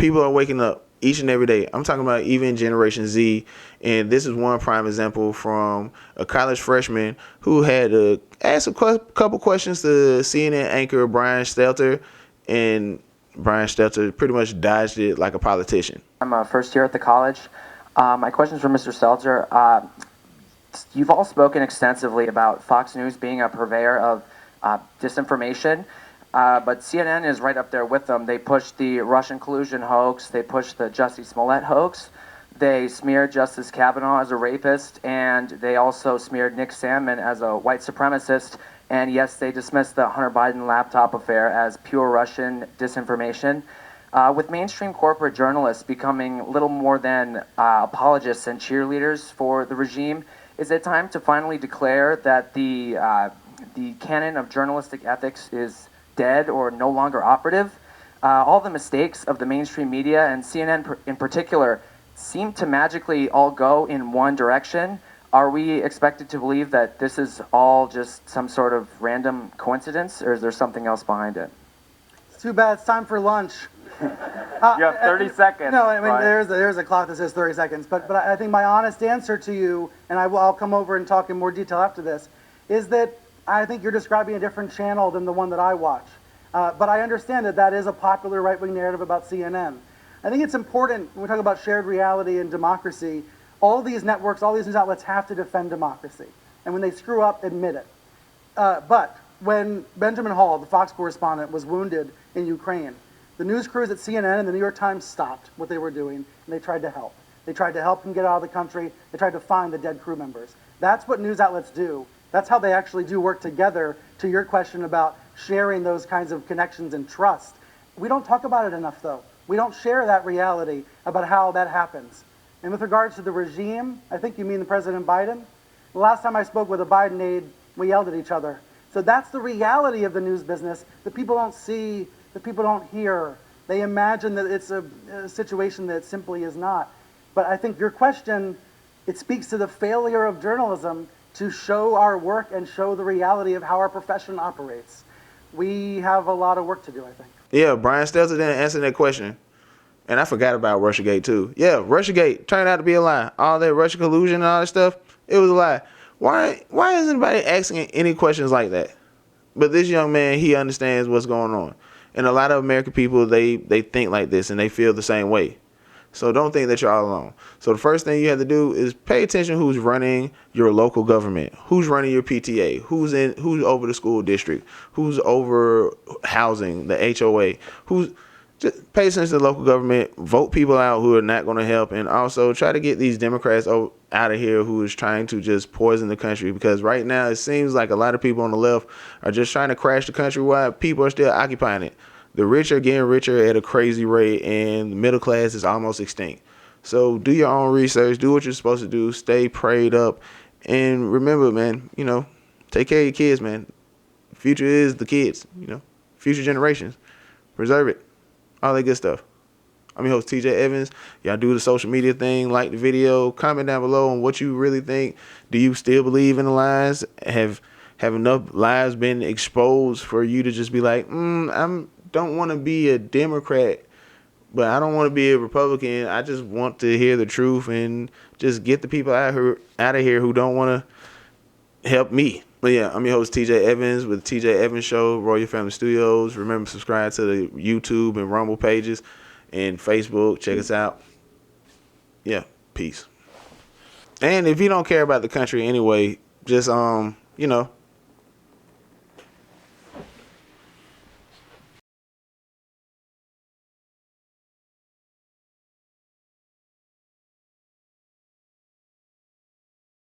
People are waking up each and every day. I'm talking about even Generation Z. And this is one prime example from a college freshman who had to ask a couple questions to CNN anchor Brian Stelter. And Brian Stelter pretty much dodged it like a politician. I'm a first year at the college. My question is for Mr. Seltzer. You've all spoken extensively about Fox News being a purveyor of disinformation, but CNN is right up there with them. They pushed the Russian collusion hoax. They pushed the Jussie Smollett hoax. They smeared Justice Kavanaugh as a rapist, and they also smeared Nick Sandmann as a white supremacist. And yes, they dismissed the Hunter Biden laptop affair as pure Russian disinformation. With mainstream corporate journalists becoming little more than apologists and cheerleaders for the regime, is it time to finally declare that the canon of journalistic ethics is dead or no longer operative? All the mistakes of the mainstream media, and CNN in particular, seem to magically all go in one direction. Are we expected to believe that this is all just some sort of random coincidence, or is there something else behind it? It's too bad. It's time for lunch. You have 30 seconds. No, I mean, right? there's a clock that says 30 seconds. But I think my honest answer to you, and I'll come over and talk in more detail after this, is that I think you're describing a different channel than the one that I watch. But I understand that that is a popular right-wing narrative about CNN. I think it's important when we talk about shared reality and democracy, all these networks, all these news outlets have to defend democracy. And when they screw up, admit it. But when Benjamin Hall, the Fox correspondent, was wounded in Ukraine, the news crews at CNN and the New York Times stopped what they were doing, and they tried to help. They tried to help him get out of the country. They tried to find the dead crew members. That's what news outlets do. That's how they actually do work together, to your question about sharing those kinds of connections and trust. We don't talk about it enough, though. We don't share that reality about how that happens. And with regards to the regime, I think you mean the President Biden. The last time I spoke with a Biden aide, we yelled at each other. So that's the reality of the news business that people don't see, that people don't hear. They imagine that it's a situation that simply is not. But I think your question, it speaks to the failure of journalism to show our work and show the reality of how our profession operates. We have a lot of work to do, I think. Yeah, Brian Stelter didn't answer that question. And I forgot about Russiagate too. Yeah, Russiagate turned out to be a lie. All that Russia collusion and all that stuff, it was a lie. Why isn't anybody asking any questions like that? But this young man, he understands what's going on. And a lot of American people, they think like this and they feel the same way. So don't think that you're all alone. So the first thing you have to do is pay attention who's running your local government, who's running your PTA, who's over the school district, who's over housing, the HOA, just pay attention to the local government, vote people out who are not going to help, and also try to get these Democrats out of here who is trying to just poison the country, because right now it seems like a lot of people on the left are just trying to crash the country while people are still occupying it. The rich are getting richer at a crazy rate, and the middle class is almost extinct. So do your own research, do what you're supposed to do, stay prayed up, and remember, man, take care of your kids, man. The future is the kids, future generations. Preserve it. All that good stuff. I'm your host, TJ Evans. Y'all do the social media thing, like the video, comment down below on what you really think. Do you still believe in the lies? Have enough lies been exposed for you to just be like, I don't want to be a Democrat, but I don't want to be a Republican. I just want to hear the truth and just get the people out of here who don't want to help me. But yeah, I'm your host, TJ Evans, with TJ Evans Show, Royal Family Studios. Remember, subscribe to the YouTube and Rumble pages and Facebook. Check us out. Yeah, peace. And if you don't care about the country anyway, just,